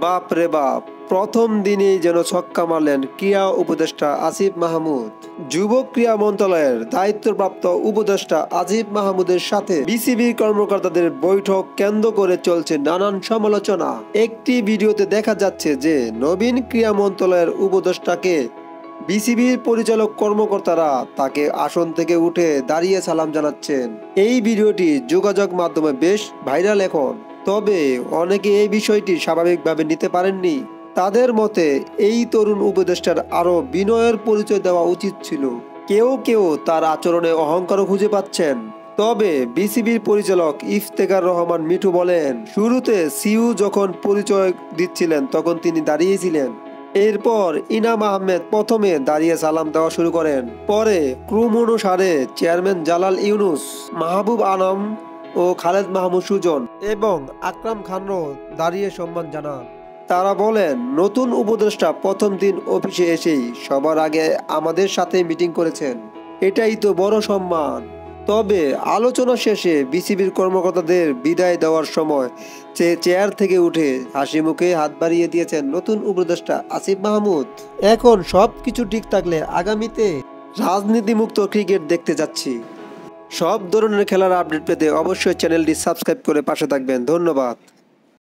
বাপ রে বাপ, প্রথম দিনেই যেন ছক্কা মারলেন ক্রীড়া উপদেষ্টা আসিফ মাহমুদ। যুব ক্রীড়া মন্ত্রণালয়ের দায়িত্বপ্রাপ্ত উপদেষ্টা আসিফ মাহমুদের সাথে বিসিবির কর্মকর্তাদের বৈঠক কেন্দ্র করে চলছে নানান সমালোচনা। একটি ভিডিওতে দেখা যাচ্ছে যে নবীন ক্রীড়া মন্ত্রণালয়ের উপদেষ্টাকে বিসিবির পরিচালক কর্মকর্তারা তাকে আসন থেকে উঠে দাঁড়িয়ে সালাম জানাচ্ছেন। এই ভিডিওটি যোগাযোগ মাধ্যমে বেশ ভাইরাল এখন। তবে অনেকে এই বিষয়টি স্বাভাবিকভাবে নিতে পারেননি। তাদের মতে এই তরুণ উপদেষ্টার আরও বিনয়ের পরিচয় দেওয়া উচিত ছিল। কেউ কেউ তার আচরণে অহংকারও খুঁজে পাচ্ছেন। তবে বিসিবির পরিচালক ইফতেখার রহমান মিঠু বলেন, শুরুতে সিইও যখন পরিচয় দিচ্ছিলেন তখন তিনি দাঁড়িয়েছিলেন। এরপর ইনাম আহমেদ প্রথমে দাঁড়িয়ে সালাম দেওয়া শুরু করেন। পরে ক্রম অনুসারে চেয়ারম্যান জালাল ইউনুস, মাহবুব আলম ও খালেদ মাহমুদ সুজন এবং আকরাম খানও দাঁড়িয়ে সম্মান জানান। তারা বলেন, নতুন উপদেষ্টা প্রথম দিন অফিসে এসেই সবার আগে আমাদের সাথে মিটিং করেছেন, এটাই তো বড় সম্মান। তবে আলোচনা শেষে বিসিবির কর্মকর্তাদের বিদায় দেওয়ার সময় চেয়ার থেকে উঠে হাসি মুখে হাত বাড়িয়ে দিয়েছেন নতুন উপদেষ্টা আসিফ মাহমুদ। এখন সবকিছু ঠিক থাকলে আগামীতে রাজনীতিমুক্ত ক্রিকেট দেখতে যাচ্ছি। সব ধরনের খেলার আপডেট পেতে অবশ্যই চ্যানেলটি সাবস্ক্রাইব করে পাশে থাকবেন। ধন্যবাদ।